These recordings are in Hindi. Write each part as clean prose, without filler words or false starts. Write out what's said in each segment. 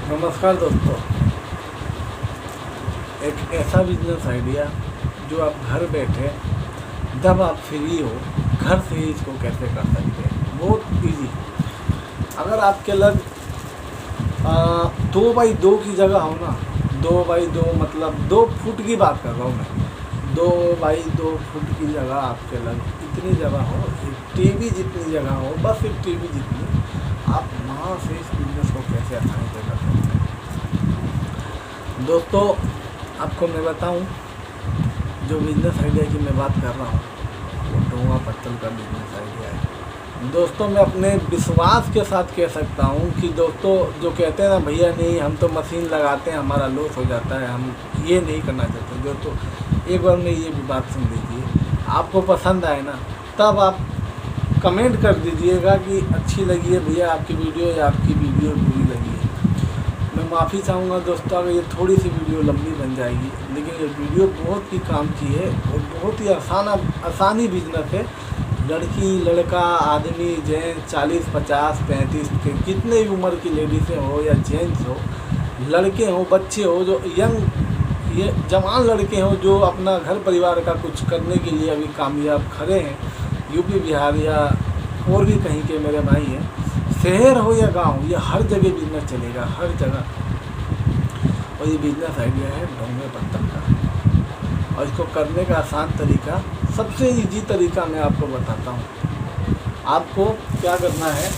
नमस्कार दोस्तों, एक ऐसा बिजनेस आइडिया जो आप घर बैठे जब आप फ्री हो घर से ही इसको कैसे कर सकते हैं। बहुत इजी। अगर आपके लग 2x2 की जगह हो ना, 2x2 मतलब 2 फुट की बात कर रहा हूँ मैं। 2x2 फुट की जगह आपके लग इतनी जगह हो, एक टीवी जितनी जगह हो, बस एक टीवी जितनी, आप वहाँ से इस बिजनेस को कैसे आसानी से कर सकते हैं। दोस्तों आपको मैं बताऊं, जो बिजनेस आइडिया की मैं बात कर रहा हूँ वो डोंगा पत्तल का बिजनेस आइडिया है। दोस्तों मैं अपने विश्वास के साथ कह सकता हूँ कि दोस्तों जो कहते हैं ना, भैया नहीं हम तो मशीन लगाते हैं हमारा लॉस हो जाता है, हम ये नहीं करना चाहते। दोस्तों एक बार में ये भी बात सुन लीजिए, आपको पसंद आए ना तब आप कमेंट कर दीजिएगा कि अच्छी लगी है भैया आपकी वीडियो या आपकी वीडियो बुरी लगी है। मैं माफ़ी चाहूँगा दोस्तों अगर ये थोड़ी सी वीडियो लंबी बन जाएगी, लेकिन ये वीडियो बहुत ही काम की है और बहुत ही आसानी बिजनेस है। लड़की लड़का आदमी जेंट्स 40 50 35 के कितने भी उम्र की लेडीज़ें हो या जेंट्स हो, लड़के हो बच्चे हो, जो ये जवान लड़के हो जो अपना घर परिवार का कुछ करने के लिए अभी कामयाब खड़े हैं, यूपी बिहार या और भी कहीं के मेरे भाई हैं, शहर हो या गांव, ये हर जगह बिजनेस चलेगा, हर जगह। और ये बिजनेस आइडिया है डोंगे पत्तल का, और इसको करने का आसान तरीका, सबसे इजी तरीका मैं आपको बताता हूँ। आपको क्या करना है,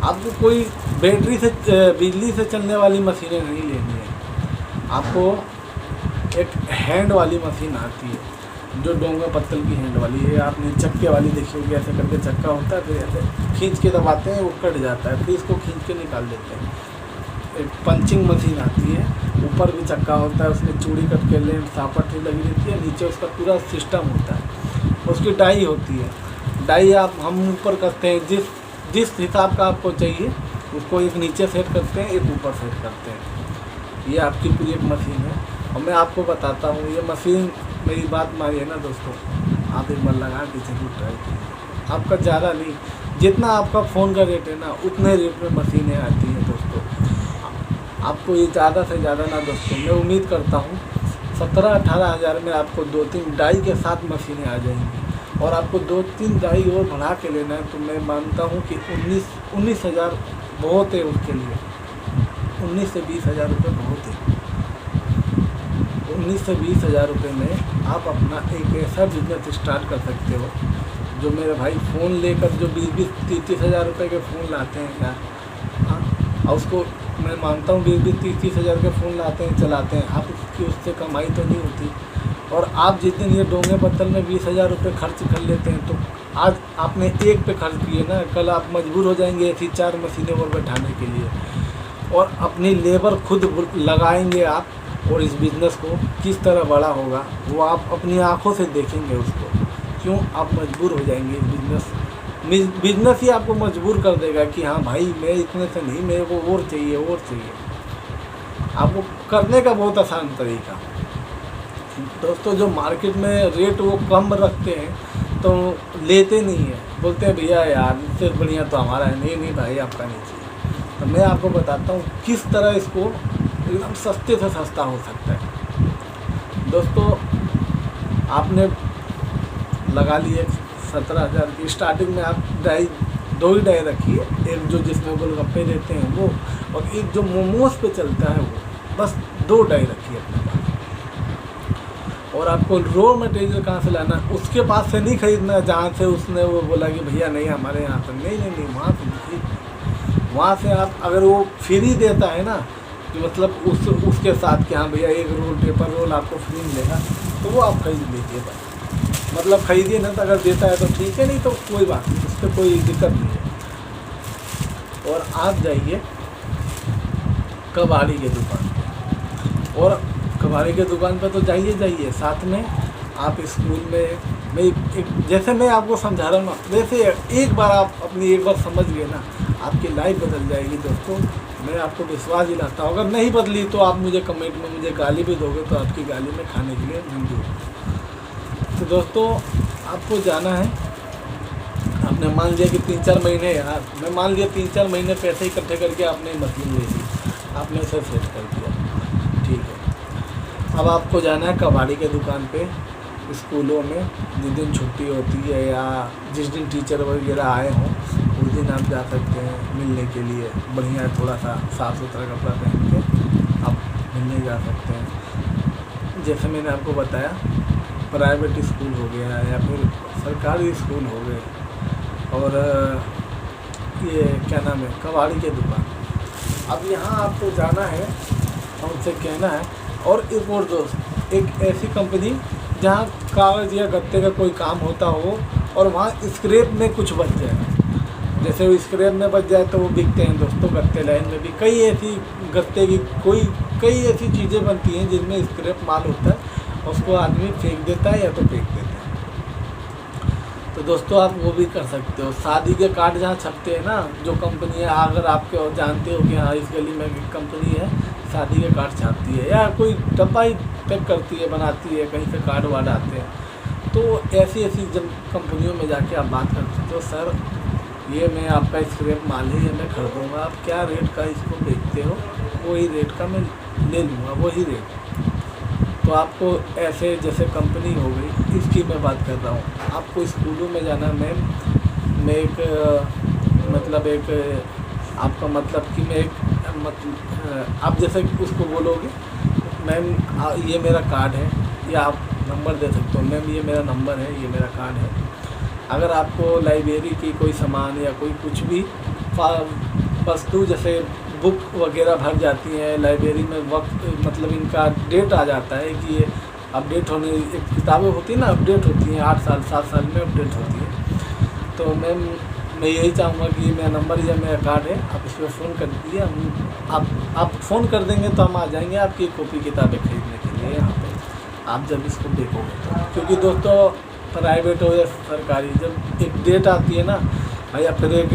आपको कोई बैटरी से बिजली से चलने वाली मशीनें नहीं लेनी है। आपको एक हैंड वाली मशीन आती है जो डोंगा पत्तल की हैंड वाली है। आपने चक्के वाली देखी होगी, ऐसे करके चक्का होता है, फिर ऐसे खींच के दबाते हैं वो कट जाता है, फिर इसको खींच के निकाल देते हैं। एक पंचिंग मशीन आती है, ऊपर भी चक्का होता है, उसमें चूड़ी कट के लेंट सापट लगी रहती है, नीचे उसका पूरा सिस्टम होता है, उसकी डाई होती है। डाई हम ऊपर करते हैं, जिस हिसाब का आपको चाहिए उसको एक नीचे सेट करते हैं, एक ऊपर सेट करते हैं। ये आपकी पूरी एक मशीन है और मैं आपको बताता हूँ, ये मशीन मेरी बात मानिए ना दोस्तों, आप एक बार लगा के जरूर ट्राई कीजिए। आपका ज़्यादा नहीं, जितना आपका फ़ोन का रेट है ना उतने रेट में मशीनें आती हैं दोस्तों। आपको ये ज़्यादा से ज़्यादा ना दोस्तों, मैं उम्मीद करता हूँ 17-18 हज़ार में आपको 2-3 डाई के साथ मशीनें आ जाएंगी। और आपको 2-3 डाई और बढ़ा के लेना है तो मैं मानता हूँ कि 19 हज़ार बहुत है उसके लिए। 19 से 20 हज़ार रुपये बहुत है। 19 से 20 हज़ार रुपये में आप अपना एक ऐसा बिजनेस स्टार्ट कर सकते हो। जो मेरे भाई फ़ोन लेकर जो 20-30 हज़ार रुपये के फ़ोन लाते हैं यार, हाँ, और उसको मैं मानता हूँ 20-30 हज़ार के फ़ोन लाते हैं चलाते हैं, आप उससे कमाई तो नहीं होती। और आप जिस दिन ये डोंगे पत्तल में 20 हज़ार रुपये खर्च कर लेते हैं तो आज आपने एक पे खर्च किए ना, कल आप मजबूर हो जाएंगे ऐसी 4 मशीनें और बैठाने के लिए, और अपनी लेबर खुद लगाएंगे आप। और इस बिज़नेस को किस तरह बड़ा होगा वो आप अपनी आंखों से देखेंगे उसको, क्यों आप मजबूर हो जाएंगे। इस बिज़नेस ही आपको मजबूर कर देगा कि हाँ भाई मैं इतने से नहीं, मेरे को और चाहिए। आपको करने का बहुत आसान तरीका दोस्तों, जो मार्केट में रेट वो कम रखते हैं तो लेते नहीं है, बोलते हैं भैया यार इससे बढ़िया तो हमारा है। नहीं भाई आपका नहीं चाहिए। तो मैं आपको बताता हूँ किस तरह इसको एकदम सस्ते से सस्ता हो सकता है। दोस्तों आपने लगा लिए 17 हज़ार की स्टार्टिंग में, आप डाई 2 ही डाई रखिए, एक जो जिसमें गोलगप्पे देते हैं वो, और एक जो मोमोज पे चलता है वो, बस 2 डाई रखिए अपने पास। और आपको रॉ मटेरियल कहाँ से लाना, उसके पास से नहीं खरीदना जहाँ से उसने वो बोला कि भैया नहीं हमारे यहाँ से नहीं, वहाँ से नहीं, वहाँ से आप अगर वो फ्री देता है ना, कि मतलब उसके साथ कि हाँ भैया एक रोल पेपर रोल आपको फ्री मिलेगा, तो वो आप खरीद लीजिए बस। मतलब खरीदिए ना, तो अगर देता है तो ठीक है, नहीं तो कोई बात नहीं, उस पर कोई दिक्कत नहीं है। और आप जाइए कबाड़ी के दुकान पे, और कबाड़ी के दुकान पे तो जाइए, साथ में आप स्कूल में मैं जैसे मैं आपको समझा रहा हूँ ना, वैसे एक बार आप अपनी एक बार समझ गए ना, आपकी लाइफ बदल जाएगी दोस्तों। मैं आपको विश्वास दिलाता हूँ, अगर नहीं बदली तो आप मुझे कमेंट में मुझे गाली भी दोगे तो आपकी गाली में खाने के लिए मंजूर। तो दोस्तों आपको जाना है, आप आपने मान लिया कि 3-4 महीने, यार मैं मान लिया 3-4 महीने पैसे इकट्ठे करके आपने मशीन ले ली, आपने उसे सेट कर दिया, ठीक है। अब आपको जाना है कबाड़ी के दुकान पे, स्कूलों में जिस दिन छुट्टी होती है या जिस दिन टीचर वगैरह आए हों उस दिन आप जा सकते हैं मिलने के लिए। बढ़िया थोड़ा सा साफ़ सुथरा कपड़ा पहन के आप मिलने जा सकते हैं। जैसे मैंने आपको बताया, प्राइवेट स्कूल हो गया या फिर सरकारी स्कूल हो गए, और ये क्या नाम है, कबाड़ी के दुकान। अब यहाँ आपको जाना है और उनसे कहना है, और एक और दोस्त, एक ऐसी कंपनी जहाँ कागज़ या गत्ते का कोई काम होता हो और वहाँ स्क्रैप में कुछ बच जाए। जैसे वो स्क्रैप में बच जाए तो वो बिकते हैं दोस्तों। गत्ते लाइन में भी कई ऐसी गत्ते की कई ऐसी चीज़ें बनती हैं जिनमें स्क्रैप माल होता है, उसको आदमी फेंक देता है या तो फेंक देता है। तो दोस्तों आप वो भी कर सकते हो। शादी के कार्ड जहाँ छपते हैं ना, जो कंपनी है, अगर आपके जानते हो कि हाँ इस गली में एक कंपनी है शादी के कार्ड छापती है, या कोई डब्बा ही पैक करती है, बनाती है, कहीं से कार्ड वार्ड आते हैं, तो ऐसी जब कंपनियों में जाके आप बात कर सकते हो, सर ये मैं आपका स्क्रैप माल है, ये मैं खरीदूँगा, आप क्या रेट का इसको बेचते हो, वही रेट का मैं ले लूँगा, वही रेट। तो आपको ऐसे जैसे कंपनी हो गई, इसकी मैं बात कर रहा हूँ। आपको स्कूलों में जाना, मैम मैं एक आपका मतलब कि मैं एक आप जैसे उसको बोलोगे, मैम ये मेरा कार्ड है, या आप नंबर दे सकते हो, मैम ये मेरा नंबर है, ये मेरा कार्ड है। अगर आपको लाइब्रेरी की कोई सामान या कोई कुछ भी वस्तु, जैसे बुक वगैरह भर जाती हैं लाइब्रेरी में, वक्त मतलब इनका डेट आ जाता है कि ये अपडेट होने, एक किताबें होती हैं ना, अपडेट होती हैं 8 साल 7 साल में अपडेट होती है। तो मैम मैं यही चाहूँगा कि मेरा नंबर या मेरा कार्ड है, आप इस पर फ़ोन कर दीजिए, आप फ़ोन कर देंगे तो हम आ जाएंगे आपकी कॉपी किताबें खरीदने के लिए यहाँ पे, आप जब इसको देखोगे तो। क्योंकि दोस्तों प्राइवेट हो या सरकारी, जब एक डेट आती है ना, या फिर एक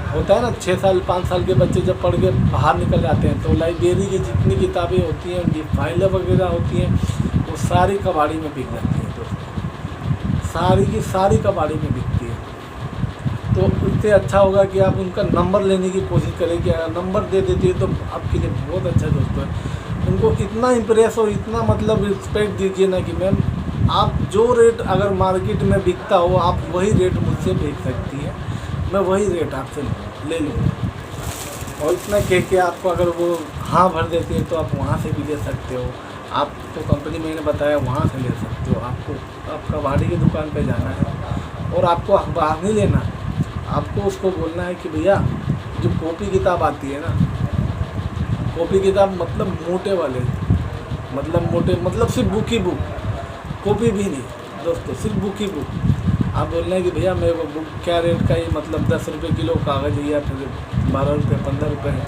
होता है ना 6 साल 5 साल के बच्चे जब पढ़ के बाहर निकल जाते हैं, तो लाइब्रेरी की जितनी किताबें होती हैं, उनकी फाइलें वगैरह होती हैं, वो सारी कबाड़ी में बिक जाती हैं दोस्तों, सारी की सारी कबाड़ी में बिकती है। तो उससे अच्छा होगा कि आप उनका नंबर लेने की कोशिश करें, कि अगर नंबर दे देती है तो आपके लिए बहुत अच्छा दोस्तों है। उनको इतना इम्प्रेस और इतना मतलब रिस्पेक्ट दीजिए ना कि मैम आप जो रेट अगर मार्केट में बिकता हो, आप वही रेट मुझसे बेच सकती है, मैं वही रेट आपसे ले लूँगा। और इतना कह के आपको अगर वो हाँ भर देती है तो आप वहाँ से भी ले सकते हो। आपको कंपनी मैंने बताया वहाँ से ले सकते हो। आपको आप कबाड़ी की दुकान पे जाना है और आपको अखबार नहीं लेना, आपको उसको बोलना है कि भैया जो कॉपी किताब आती है ना, कॉपी किताब मतलब मोटे वाले, मतलब सिर्फ बुक ही बुक, कॉपी भी नहीं दोस्तों, सिर्फ बुक ही बुक। आप बोलना है कि भैया मेरे को बुक क्या रेट का, ये मतलब 10 रुपये किलो कागज़ है या फिर 12 रुपये 15 रुपये है,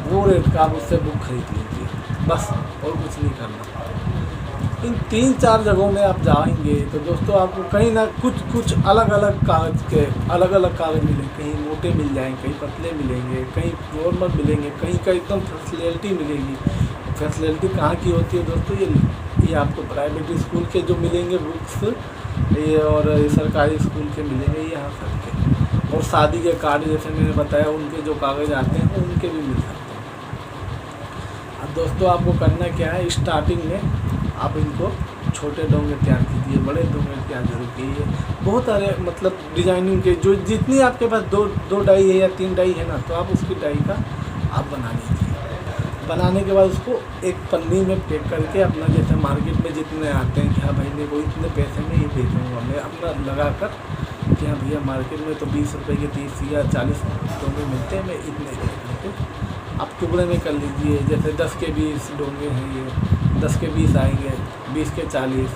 वो रेट का आप उससे बुक खरीद लीजिए बस, और कुछ नहीं करना। इन 3-4 जगहों में आप जाएंगे तो दोस्तों आपको कहीं ना कुछ अलग अलग कागज़ मिलेंगे, कहीं मोटे मिल जाएंगे, कहीं पतले मिलेंगे, कहीं नॉर्मल मिलेंगे, कहीं का एकदम फैसिलिटी मिलेगी। फैसिलिटी कहाँ की होती है दोस्तों, ये आपको प्राइवेट स्कूल के जो मिलेंगे बुक्स, ये और सरकारी स्कूल के मिलेंगे यहाँ सबके। और शादी के कार्ड जैसे मैंने बताया, उनके जो कागज़ आते हैं उनके भी मिल सकते हैं। अब दोस्तों आपको करना क्या है, स्टार्टिंग में आप इनको छोटे डोंगे तैयार कीजिए, बड़े डोंगे तैयार जरूर कीजिए। बहुत सारे मतलब डिजाइनिंग के जो जितनी आपके पास दो डाई है या 3 डाई है ना, तो आप उसकी डाई का आप बना लीजिए। बनाने के बाद उसको एक पन्नी में पैक करके अपना, जैसे मार्केट में जितने आते हैं कि हाँ भाई मेरे को इतने पैसे में ही बेचूँगा, मैं अपना लगा कर कि हाँ भैया मार्केट में तो 20 रुपये के 30 या 40 डोंगे मिलते हैं, मैं इतने करके आप टुकड़े में कर लीजिए। जैसे 10 के 20 डोंगे हैं, ये 10 के 20 आएंगे, 20 के 40,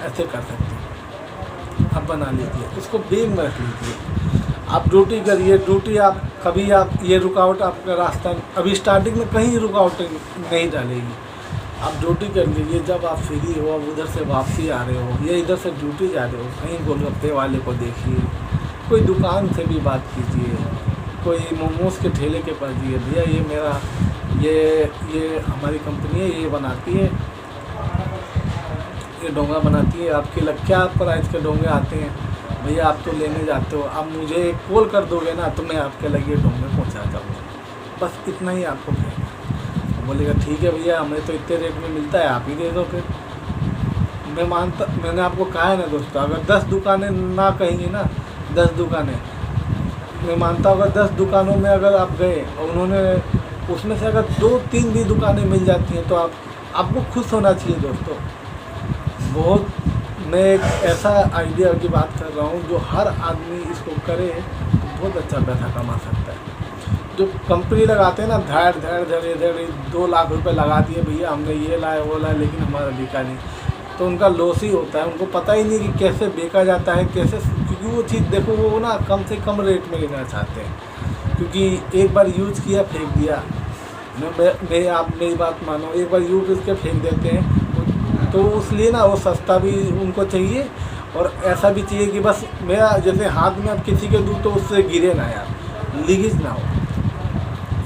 ऐसे कर सकते हैं। आप बना लीजिए, उसको बैग में रख लीजिए। आप ड्यूटी करिए, ड्यूटी आप कभी आप ये रुकावट आपका रास्ता अभी स्टार्टिंग में कहीं रुकावट नहीं डालेगी। आप ड्यूटी कर लीजिए, जब आप फ्री हो, अब उधर से वापसी आ रहे हो या इधर से ड्यूटी जा रहे हो, कहीं गोलगप्पे वाले को देखिए, कोई दुकान से भी बात कीजिए, कोई मोमोज के ठेले के पास दिए, भैया ये मेरा ये हमारी कंपनी है, ये बनाती है, ये डोंगा बनाती है, आपके क्या प्राइस के डोंगे आते हैं, भैया आप तो लेने जाते हो, आप मुझे कॉल कर दोगे ना तो मैं आपके लगे डोंगे पहुँचा जाऊँगा, बस इतना ही आपको कहेंगे। तो बोलेगा ठीक है भैया, हमें तो इतने रेट में मिलता है, आप ही दे दो फिर। मैंने आपको कहा है ना दोस्तों, अगर 10 दुकानें ना कहेंगी ना, 10 दुकानें, मैं मानता हूँ अगर 10 दुकानों में अगर आप गए और उन्होंने उसमें से अगर 2-3 भी दुकानें मिल जाती हैं तो आपको खुश होना चाहिए दोस्तों। बहुत मैं एक ऐसा आइडिया की बात कर रहा हूँ जो हर आदमी इसको करे तो बहुत अच्छा पैसा कमा सकता है। जो कंपनी लगाते हैं ना, धड़ इधर 2 लाख रुपए लगा दिए भैया, हमने ये लाया वो लाया, लेकिन हमारा बिका नहीं, तो उनका लॉस ही होता है। उनको पता ही नहीं कि कैसे बेचा जाता है, कैसे, क्योंकि वो चीज़ देखो वो ना कम से कम रेट में लेना चाहते हैं, क्योंकि एक बार यूज किया फेंक दिया। आप मेरी बात मानो, एक बार यूज करके फेंक देते हैं तो इसलिए ना वो सस्ता भी उनको चाहिए और ऐसा भी चाहिए कि बस मेरा जैसे हाथ में अब किसी के दूँ तो उससे गिरे ना यार, लीकेज ना हो,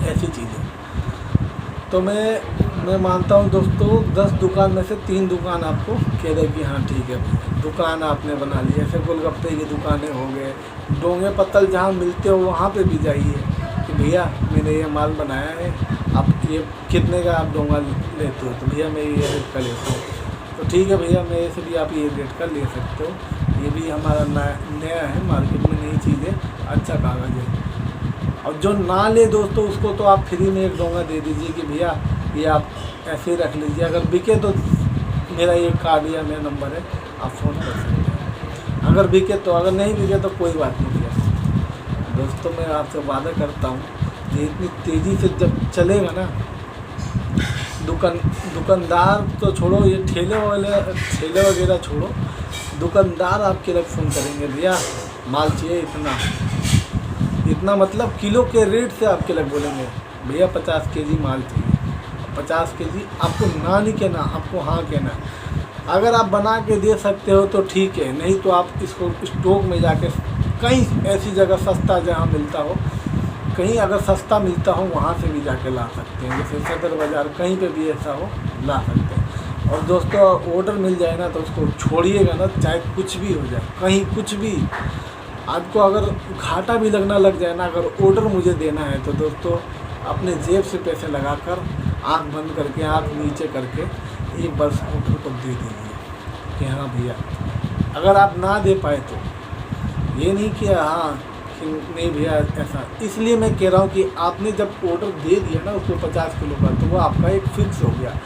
ऐसी चीज़ें। तो मैं मानता हूँ दोस्तों 10 दुकान में से 3 दुकान आपको कह दे कि हाँ ठीक है, दुकान आपने बना ली। ऐसे गोलगप्पे की दुकानें हो गए, डोंगे पत्तल जहाँ मिलते हो वहाँ पे भी जाइए कि भैया मैंने ये माल बनाया है, आप ये कितने का आप डोंगा लेते हो, तो भैया मैं ये रेट का लेता हूँ, तो ठीक है भैया मेरे से भी आप ये रेट का ले सकते हो, ये भी हमारा नया है, मार्केट में नई चीज़ है, अच्छा कागज़ है। और जो ना ले दोस्तों उसको तो आप फ्री में एक डोंगा दे दीजिए कि भैया ये आप ऐसे ही रख लीजिए, अगर बिके तो मेरा ये कार्ड या मेरा नंबर है, आप फ़ोन कर सकते हैं, अगर बिके तो, अगर नहीं बिके तो कोई बात नहीं भैया। दोस्तों मैं आपसे वादा करता हूँ कि इतनी तेज़ी से जब चलेगा ना, दुकानदार तो छोड़ो, ये ठेले वगैरह छोड़ो, दुकानदार आपके लिए फ़ोन करेंगे भैया माल चाहिए इतना, मतलब किलो के रेट से आपके लग बोलेंगे भैया 50 केजी माल चाहिए, 50 केजी आपको ना नहीं कहना, आपको हाँ कहना। अगर आप बना के दे सकते हो तो ठीक है, नहीं तो आप इसको स्टॉक में जाके कहीं ऐसी जगह सस्ता जहाँ मिलता हो, कहीं अगर सस्ता मिलता हो वहाँ से भी जाके ला सकते हैं, जैसे सदर बाज़ार कहीं पे भी ऐसा हो ला सकते हैं। और दोस्तों ऑर्डर मिल जाए ना तो उसको छोड़िएगा ना, चाहे कुछ भी हो जाए, कहीं कुछ भी आपको अगर घाटा भी लगना लग जाए ना, अगर ऑर्डर मुझे देना है तो दोस्तों अपने जेब से पैसे लगाकर आँख बंद करके आँख नीचे करके एक बार ऑर्डर को दे दीजिए कि हाँ भैया। अगर आप ना दे पाए तो ये नहीं कि हाँ कि नहीं भैया ऐसा, इसलिए मैं कह रहा हूँ कि आपने जब ऑर्डर दे दिया ना उसको 50 किलो का, तो वो आपका एक फिक्स हो गया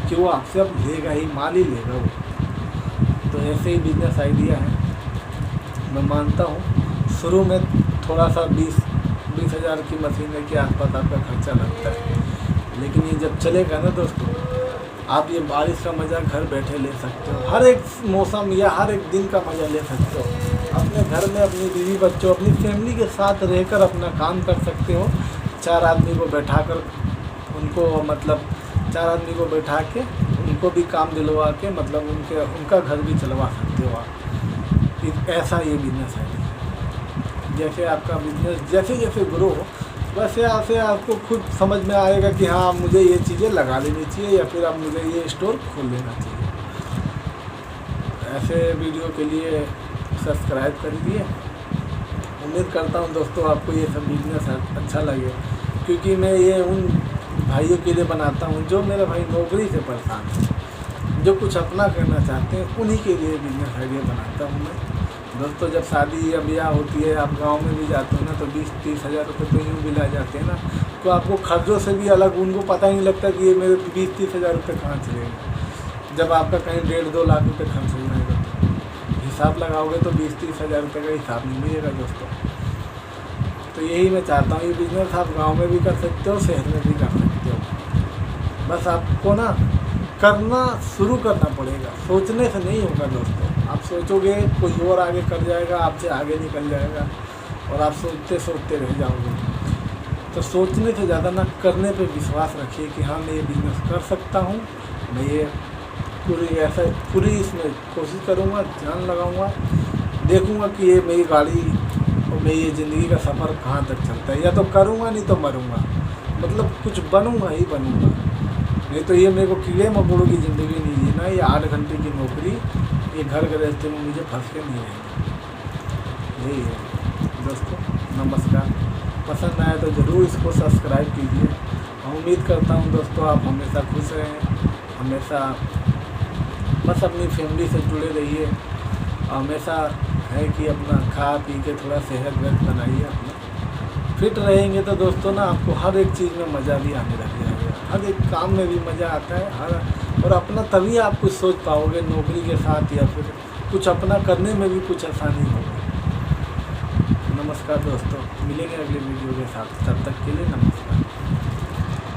कि वो आपसे अब लेगा ही, माल ही लेगा वो। तो ऐसे ही बिजनेस आइडिया है। मैं मानता हूँ शुरू में थोड़ा सा 20 हज़ार की मशीन के आसपास आपका खर्चा लगता है, लेकिन ये जब चलेगा ना दोस्तों, आप ये बारिश का मज़ा घर बैठे ले सकते हो, हर एक मौसम या हर एक दिन का मज़ा ले सकते हो। अपने घर में अपनी बीवी बच्चों अपनी फैमिली के साथ रहकर अपना काम कर सकते हो। 4 आदमी को बैठा कर उनको, मतलब 4 आदमी को बैठा के उनको भी काम दिलवा के, मतलब उनका घर भी चलवा सकते हो आप। ऐसा ये बिजनेस है। जैसे आपका बिजनेस जैसे जैसे ग्रो हो, वैसे ऐसे आपको खुद समझ में आएगा कि हाँ मुझे ये चीज़ें लगा लेनी चाहिए या फिर अब मुझे ये स्टोर खोल लेना चाहिए। ऐसे वीडियो के लिए सब्सक्राइब कर दिए। उम्मीद करता हूँ दोस्तों आपको ये सब बिजनेस अच्छा लगे, क्योंकि मैं ये उन भाइयों के लिए बनाता हूँ जो मेरे भाई नौकरी से परेशान हैं, जो कुछ अपना करना चाहते हैं, उन्हीं के लिए बिजनेस आइडिया बनाता हूँ मैं। दोस्तों जब शादी या ब्याह होती है, आप गांव में भी जाते हो ना, तो 20-30 हज़ार रुपये तो यूँ भी ला जाते हैं ना, तो आपको खर्चों से भी अलग, उनको पता ही नहीं लगता कि ये मेरे 20-30 हज़ार रुपये कहाँ चले गए। जब आपका कहीं 1.5-2 लाख रुपये खर्च हो जाएगा तो हिसाब लगाओगे तो 20-30 हज़ार रुपये का हिसाब नहीं मिलेगा दोस्तों। तो यही मैं चाहता हूँ, ये बिज़नेस आप गाँव में भी कर सकते हो, शहर में भी कर सकते हो। बस आपको ना करना शुरू करना पड़ेगा, सोचने से नहीं होगा दोस्तों। आप सोचोगे कोई और आगे कर जाएगा, आपसे आगे निकल जाएगा और आप सोचते सोचते रह जाओगे। तो सोचने से ज़्यादा ना करने पे विश्वास रखिए कि हाँ मैं ये बिज़नेस कर सकता हूँ, मैं ये पूरी इसमें कोशिश करूँगा, जान लगाऊँगा, देखूँगा कि ये मेरी गाड़ी और मेरी ये ज़िंदगी का सफ़र कहाँ तक चलता है। या तो करूँगा नहीं तो मरूँगा, मतलब कुछ बनूँगा ही बनूँगा, नहीं तो ये मेरे को कीड़े मकोड़ों की ज़िंदगी नहीं जीना। ये 8 घंटे की नौकरी, ये घर गृहस्थी में मुझे फंस के नहीं रहेगा। यही है दोस्तों। नमस्कार। पसंद आए तो ज़रूर इसको सब्सक्राइब कीजिए। उम्मीद करता हूँ दोस्तों आप हमेशा खुश रहें, हमेशा बस अपनी फैमिली से जुड़े रहिए। हमेशा है कि अपना खा पी के थोड़ा सेहत वेहत बनाइए अपना। फिट रहेंगे तो दोस्तों ना आपको हर एक चीज़ में मज़ा भी आने लग जाएगा, हर एक काम में भी मज़ा आता है और अपना तभी आप कुछ सोच पाओगे नौकरी के साथ, या फिर कुछ अपना करने में भी कुछ आसानी होगी। नमस्कार दोस्तों, मिलेंगे अगले वीडियो के साथ, तब तक के लिए नमस्कार।